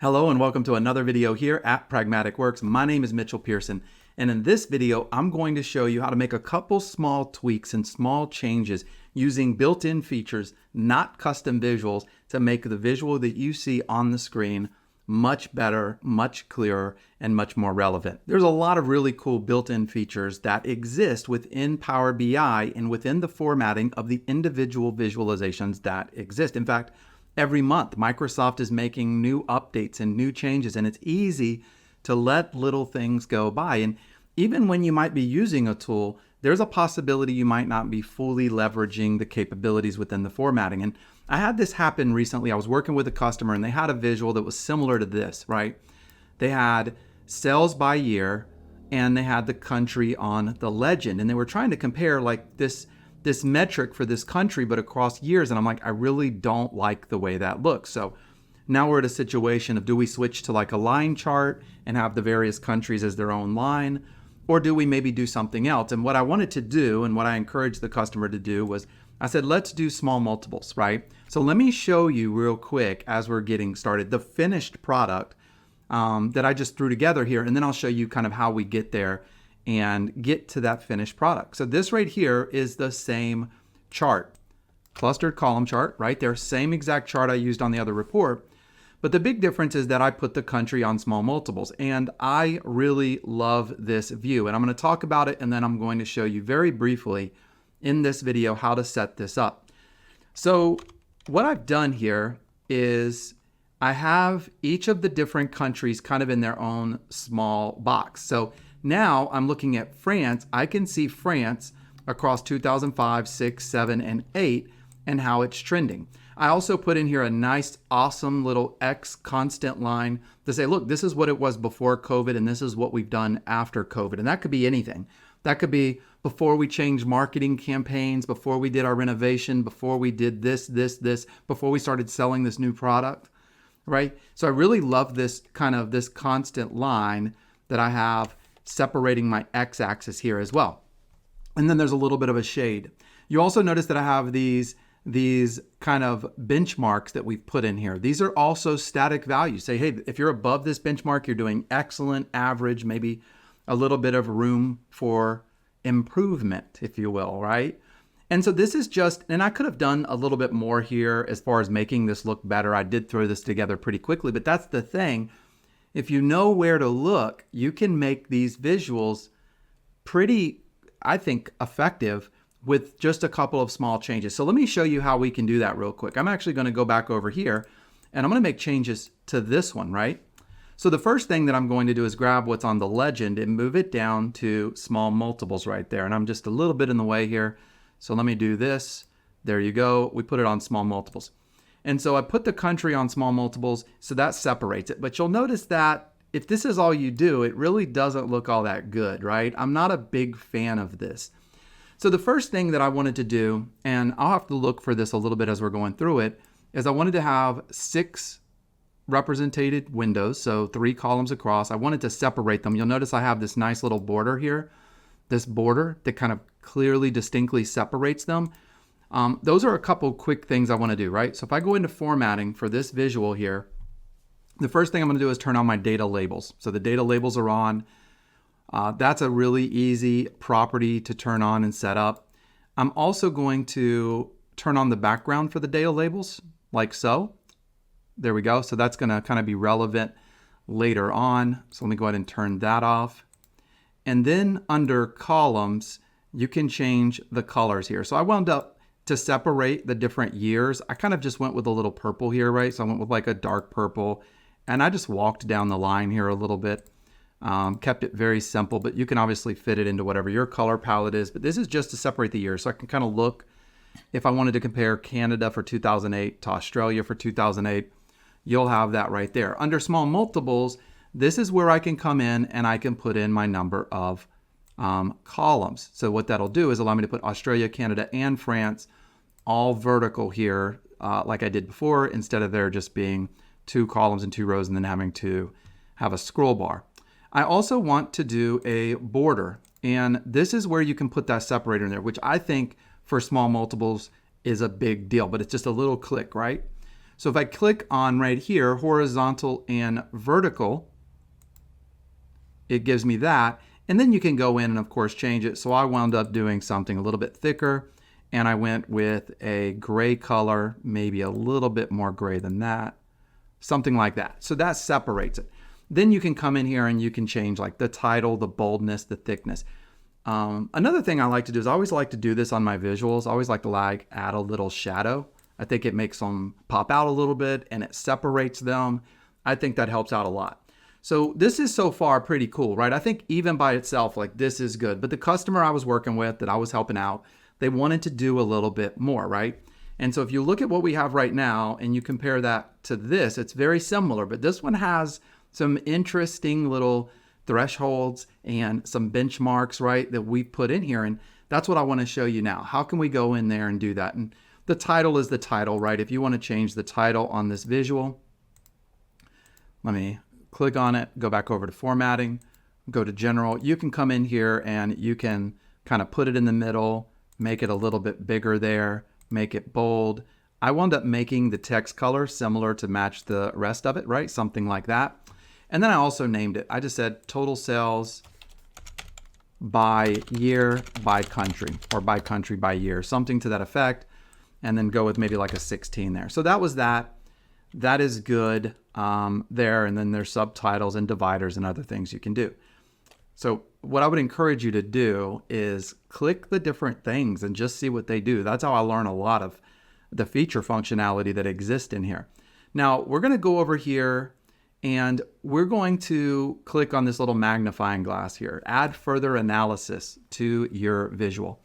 Hello and welcome to another video here at Pragmatic Works. My name is Mitchell Pearson, and in this video I'm going to show you how to make a couple small tweaks and small changes using built-in features, not custom visuals, to make the visual that you see on the screen much better, much clearer, and much more relevant. There's a lot of really cool built-in features that exist within Power BI and within the formatting of the individual visualizations that exist. In fact, every month, Microsoft is making new updates and new changes, and it's easy to let little things go by. And even when you might be using a tool, there's a possibility you might not be fully leveraging the capabilities within the formatting. And I had this happen recently. I was working with a customer, and they had a visual that was similar to this, right? They had sales by year, and they had the country on the legend, and they were trying to compare like this metric for this country, but across years. And I'm like, I really don't like the way that looks. So now we're at a situation of, do we switch to like a line chart and have the various countries as their own line? Or do we maybe do something else? And what I wanted to do, and what I encouraged the customer to do, was I said, let's do small multiples, right? So let me show you real quick as we're getting started, the finished product that I just threw together here. And then I'll show you kind of how we get there and get to that finished product. So this right here is the same chart, clustered column chart, right there, same exact chart I used on the other report. But the big difference is that I put the country on small multiples, and I really love this view. And I'm going to talk about it, and then I'm going to show you very briefly in this video how to set this up. So what I've done here is I have each of the different countries kind of in their own small box. So now I'm looking at France. I can see France across 2005, 6, 7, and 8 and how it's trending. I also put in here a nice, awesome little X constant line to say, look, this is what it was before COVID, and this is what we've done after COVID. And that could be anything. That could be before we changed marketing campaigns, before we did our renovation, before we did this, before we started selling this new product, right? So I really love this constant line that I have separating my x-axis here as well. And then there's a little bit of a shade. You also notice that I have these kind of benchmarks that we've put in here. These are also static values. Say, hey, if you're above this benchmark, you're doing excellent, average, maybe a little bit of room for improvement, if you will, right? And so this is just, and I could have done a little bit more here as far as making this look better. I did throw this together pretty quickly, but that's the thing. If you know where to look, you can make these visuals pretty, I think, effective with just a couple of small changes. So let me show you how we can do that real quick. I'm actually going to go back over here, and I'm going to make changes to this one, right? So the first thing that I'm going to do is grab what's on the legend and move it down to small multiples right there. And I'm just a little bit in the way here. So let me do this. There you go. We put it on small multiples. And so I put the country on small multiples, so that separates it. But you'll notice that if this is all you do, it really doesn't look all that good, right? I'm not a big fan of this. So the first thing that I wanted to do, and I'll have to look for this a little bit as we're going through it, is I wanted to have 6 represented windows, so 3 columns across. I wanted to separate them. You'll notice I have this nice little border here, this border that kind of clearly, distinctly separates them. Those are a couple quick things I want to do, right? So if I go into formatting for this visual here, the first thing I'm going to do is turn on my data labels. So the data labels are on. That's a really easy property to turn on and set up. I'm also going to turn on the background for the data labels, like so. There we go. So that's going to kind of be relevant later on. So let me go ahead and turn that off. And then under columns, you can change the colors here. So I wound up, to separate the different years, I kind of just went with a little purple here, right? So I went with like a dark purple, and I just walked down the line here a little bit. Kept it very simple, but you can obviously fit it into whatever your color palette is. But this is just to separate the years. So I can kind of look, if I wanted to compare Canada for 2008 to Australia for 2008, you'll have that right there. Under small multiples, this is where I can come in and I can put in my number of columns. So what that'll do is allow me to put Australia, Canada, and France all vertical here, like I did before, instead of there just being 2 columns and 2 rows and then having to have a scroll bar. I also want to do a border, and this is where you can put that separator in there, which I think for small multiples is a big deal, but it's just a little click, right? So if I click on right here, horizontal and vertical, it gives me that. And then you can go in and of course change it. So I wound up doing something a little bit thicker, and I went with a gray color, maybe a little bit more gray than that, something like that. So that separates it. Then you can come in here and you can change like the title, the boldness, the thickness. Another thing I like to do is I always like to do this on my visuals. I always like to add a little shadow. I think it makes them pop out a little bit and it separates them. I think that helps out a lot. So this is so far pretty cool, right? I think even by itself, like this is good. But the customer I was working with that I was helping out, they wanted to do a little bit more, right? And so if you look at what we have right now and you compare that to this, it's very similar, but this one has some interesting little thresholds and some benchmarks, right, that we put in here. And that's what I want to show you now. How can we go in there and do that? And the title is the title, right? If you want to change the title on this visual, let me click on it, go back over to formatting, go to general. You can come in here and you can kind of put it in the middle, make it a little bit bigger there, make it bold. I wound up making the text color similar to match the rest of it, right? Something like that. And then I also named it. I just said total sales by year, by country, or by country, by year, something to that effect. And then go with maybe like a 16 there. So that was that. That is good there. And then there's subtitles and dividers and other things you can do. So what I would encourage you to do is click the different things and just see what they do. That's how I learn a lot of the feature functionality that exists in here. Now we're going to go over here and we're going to click on this little magnifying glass here, add further analysis to your visual.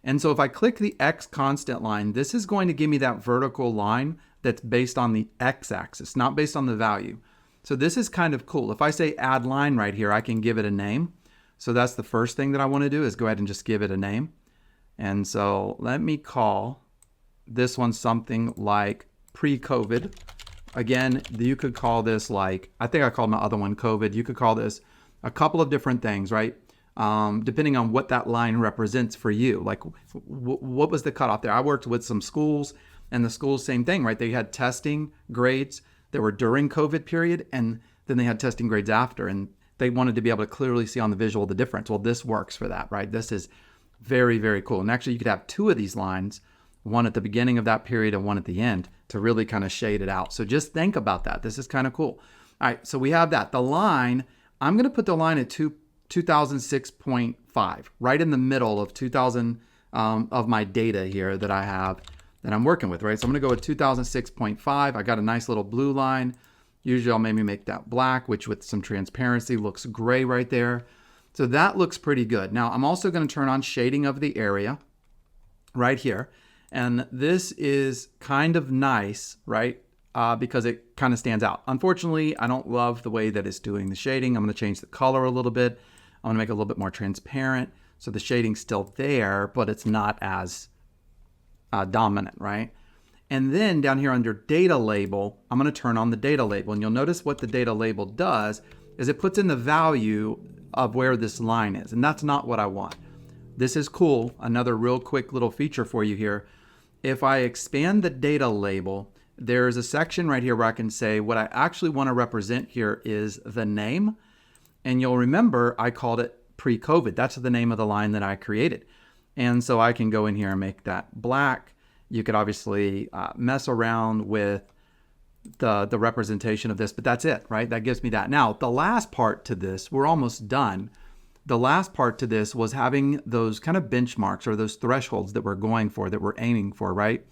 And so if I click the X constant line, this is going to give me that vertical line that's based on the X axis, not based on the value. So this is kind of cool. If I say add line right here, I can give it a name. So that's the first thing that I want to do is go ahead and just give it a name. And so let me call this one something like pre-COVID. Again, you could call this like, I think I called my other one COVID. You could call this a couple of different things, right? Depending on what that line represents for you. Like what was the cutoff there? I worked with some schools, and the schools, same thing, right? They had testing grades that were during COVID period, and then they had testing grades after, and they wanted to be able to clearly see on the visual the difference. Well, this works for that, right? This is very, very cool. And actually you could have two of these lines, one at the beginning of that period and one at the end, to really kind of shade it out. So just think about that. This is kind of cool. All right, so we have that. The line, I'm going to put the line at 2006.5, right in the middle of 2000 of my data here that I have that I'm working with, right? So I'm going to go with 2006.5. I got a nice little blue line. Usually I'll maybe make that black, which with some transparency looks gray right there. So that looks pretty good. Now I'm also going to turn on shading of the area right here. And this is kind of nice, right? Because it kind of stands out. Unfortunately, I don't love the way that it's doing the shading. I'm going to change the color a little bit. I'm going to make it a little bit more transparent. So the shading's still there, but it's not as dominant, right? And then down here under data label, I'm going to turn on the data label. And you'll notice what the data label does is it puts in the value of where this line is. And that's not what I want. This is cool. Another real quick little feature for you here. If I expand the data label, there's a section right here where I can say what I actually want to represent here is the name. And you'll remember I called it pre-COVID. That's the name of the line that I created. And so I can go in here and make that black. You could obviously mess around with the representation of this, but that's it, right? That gives me that. Now, the last part to this, we're almost done. The last part to this was having those kind of benchmarks or those thresholds that we're going for, that we're aiming for, right?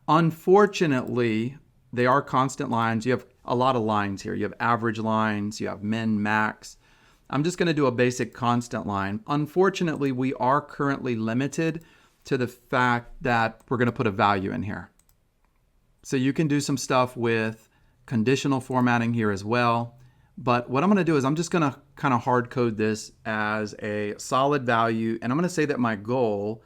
Unfortunately, they are constant lines. You have a lot of lines here. You have average lines, you have min, max. I'm just going to do a basic constant line. Unfortunately, we are currently limited to the fact that we're going to put a value in here. So you can do some stuff with conditional formatting here as well. But what I'm going to do is I'm just going to kind of hard code this as a solid value. And I'm going to say that my goal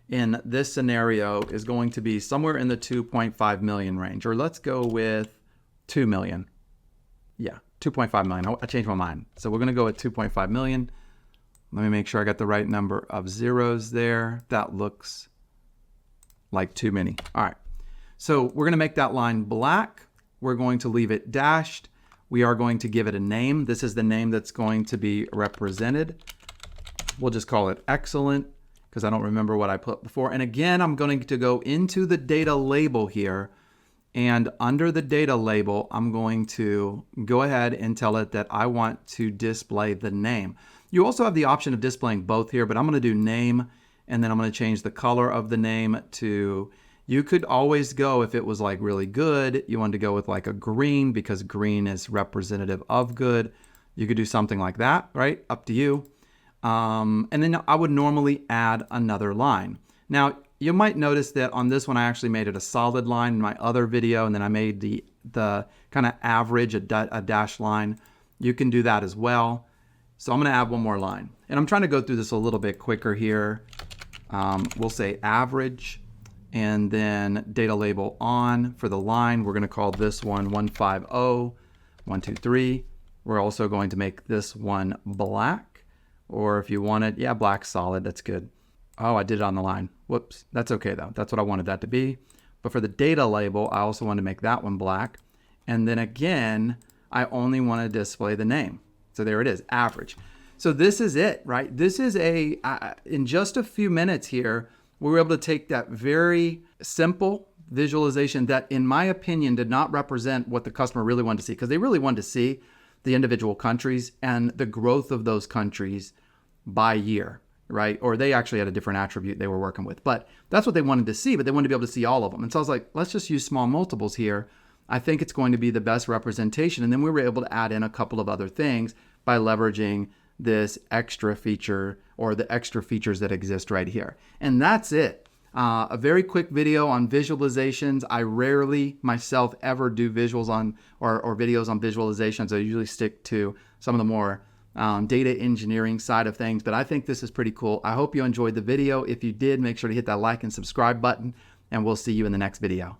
in this scenario is going to be somewhere in the 2.5 million range, or let's go with 2 million. Yeah, 2.5 million. I changed my mind. So we're going to go with 2.5 million. Let me make sure I got the right number of zeros there. That looks like too many. All right. So we're going to make that line black. We're going to leave it dashed. We are going to give it a name. This is the name that's going to be represented. We'll just call it excellent because I don't remember what I put before. And again, I'm going to go into the data label here. And under the data label, I'm going to go ahead and tell it that I want to display the name. You also have the option of displaying both here, but I'm going to do name, and then I'm going to change the color of the name to, you could always go, if it was like really good, you wanted to go with like a green because green is representative of good. You could do something like that, right? Up to you. And then I would normally add another line. Now, you might notice that on this one, I actually made it a solid line in my other video, and then I made the kind of average a dash line. You can do that as well. So I'm going to add one more line. And I'm trying to go through this a little bit quicker here. We'll say average, and then data label on for the line. We're going to call this one 150, 123. We're also going to make this one black, or if you want it, yeah, black solid, that's good. Oh, I did it on the line. Whoops. That's okay though. That's what I wanted that to be. But for the data label, I also want to make that one black. And then again, I only want to display the name. So there it is, average. So this is it, right? This is in just a few minutes here, we were able to take that very simple visualization that, in my opinion, did not represent what the customer really wanted to see, because they really wanted to see the individual countries and the growth of those countries by year. Right? Or they actually had a different attribute they were working with, but that's what they wanted to see, but they wanted to be able to see all of them. And so I was like, let's just use small multiples here. I think it's going to be the best representation. And then we were able to add in a couple of other things by leveraging this extra feature or the extra features that exist right here. And that's it. A very quick video on visualizations. I rarely myself ever do visuals on or videos on visualizations. I usually stick to some of the more data engineering side of things, but I think this is pretty cool. I hope you enjoyed the video. If you did, make sure to hit that like and subscribe button, and we'll see you in the next video.